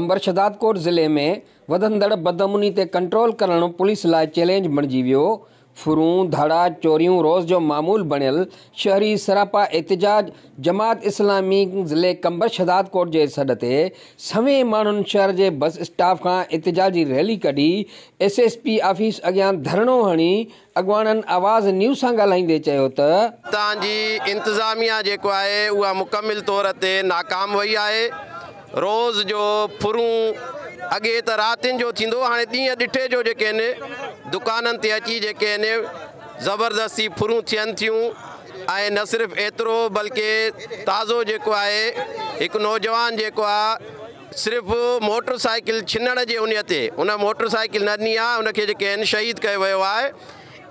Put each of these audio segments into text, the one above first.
कंबर शहदादकोट ज़िले में वधंदड़ बदअमनी ते कंट्रोल करण पुलिस लाइ चैलेंज बणिजी वियो। फुरूं, धड़ा, चोरियूं रोज़ जो मामूल बणियल शहरी सरापा एहतिजाज जमात इस्लामी ज़िले कंबर शहदादकोट जे सॾ ते सवें माण्हुनि शहर जे बस स्टाफ खां एहतिजाजी रैली कढी SSP ऑफिस अॻियां धरणो हणी अॻवाननि आवाज़ न्यूज़ सां ॻाल्हाईंदे चयो त तव्हांजी इंतज़ामिया जेको आहे उहा मुकमिल तौर ते नाकाम वई आहे। रोज़ जो फुरूं अॻे त रातिनि जो थींदो, हाणे ॾींहं ॾिठे जो जेके आहिनि दुकाननि ते अची जेके आहिनि ज़बरदस्ती फुरूं थियनि थियूं। ऐं न सिर्फ़ु एतिरो बल्कि ताज़ो जेको आहे हिकु नौजवान जेको आहे सिर्फ़ु मोटर साइकिल छिनण जे उन ते उन मोटर साइकिल न ॾिनी आहे, उनखे जेके आहिनि शहीद कयो वियो आहे।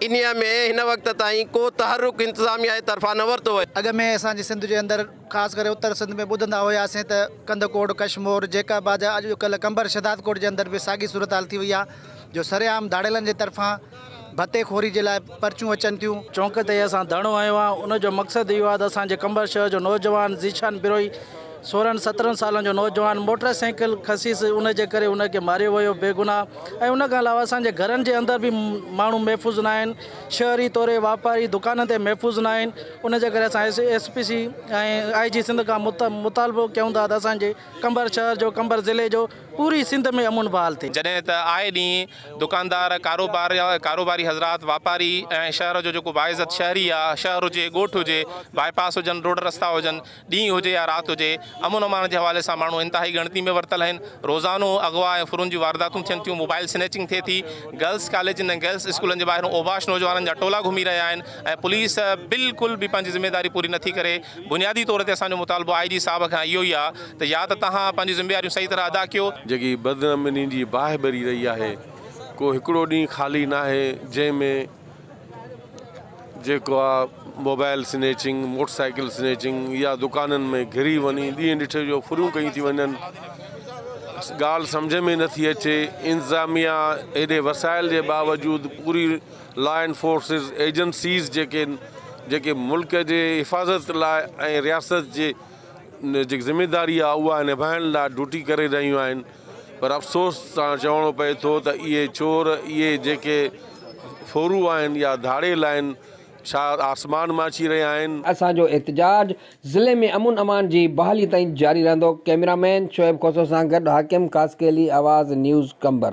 इन में हिन वक़्त ताईं को तहरुक इंतज़ामिया जे तरफ़ां न वरितो वयो। अॻ में असांजे सिंध जे अंदरि ख़ासि करे उत्तर सिंध में ॿुधंदा हुआसीं त कंदकोट, कशमोर, जेकाबाद, अॼुकल्ह कंबर शहदादकोट जे अंदरि बि साॻी सूरत हाल थी वई आहे जो सरेआम दाड़ेलनि जे तरफ़ां भतेखोरी जे लाइ पर्चियूं अचनि थियूं। चौंक ते असां धरणो आयो आहे, उनजो मक़सदु इहो आहे त असांजे कंबर शहर जो नौजवान ज़ीशान बिरोई 16-17 सालनि जो नौजवान मोटरसाइकिल खसीस, उनजे करे उनखे मारियो वियो बेगुनाह। ऐं उन खां अलावा असांजे घरनि जे अंदरि बि माण्हू महफ़ूज़ न आहिनि, शहरी तौरु वापारी दुकान ते महफ़ूज़ न आहिनि। उनजे करे असां SPC ऐं IG सिंध खां मुतालबो कयूं था त असांजे कंबर शहर जो, कंबर ज़िले जो, पूरी सिंध में अमन बहाल थिए। जॾहिं त आए ॾींहुं दुकानदार, कारोबारी हज़रात, वापारी ऐं शहर जो जेको बाइज़त शहरी आहे, शहर हुजे, ॻोठ हुजे, बाईपास हुजनि, रोड रस्ता हुजनि, ॾींहुं हुजे या राति हुजे, अमन अमान जे हवाले सां माण्हू इंतिहाई गिणती में वरितल आहिनि। रोज़ानो अगवा ऐं फुरुनि जी वारदातूं थियनि थियूं, मोबाइल स्नैचिंग थिए थी, गर्ल्स कॉलेजनि ऐं गर्ल्स स्कूलनि जे ॿाहिरि ओबाश नौजवाननि जा टोला घुमी रहिया आहिनि ऐं पुलिस बिल्कुलु बि पंहिंजी ज़िम्मेदारी पूरी नथी करे। बुनियादी तौर ते असांजो मुतालबो IG साहब खां इहो ई आहे त या त तव्हां पंहिंजी ज़िम्मेदारियूं सही तरह अदा कयो। जेकी बदअमनी जी बाहि भरी रही आहे, को हिकिड़ो ॾींहुं ख़ाली न आहे जंहिंमें जेको आहे मोबाइल स्नैचिंग, मोटरसाइकिल स्नैचिंग या दुकाननि में घिरी वञी ॾींहं ॾिठे जो फुरियूं कयूं थी वञनि। ॻाल्हि सम्झ में नथी अचे। इंतज़ामिया एॾे वसाइल जे बावजूदि पूरी लॉ एनफोर्सिस एजेंसीज़ जेके मुल्क जे हिफ़ाज़त लाइ ऐं रियासत जे जेकी ज़िम्मेदारी आहे उहा निभाइण लाइ ड्यूटी करे रहियूं आहिनि। पर अफ़सोस सां चवणो पए थो त इहे चोर, इहे जेके फोरू आहिनि या धाड़ेल आहिनि, छा आसमान मां अची रहिया आहिनि। असांजो एहतिजाज ज़िले में अमन अमान जी बहाली ताईं जारी रहंदो। कैमरामैन शोएब खोसो सां गॾु हाकिम कासकेली, आवाज़ न्यूज़ कंबर।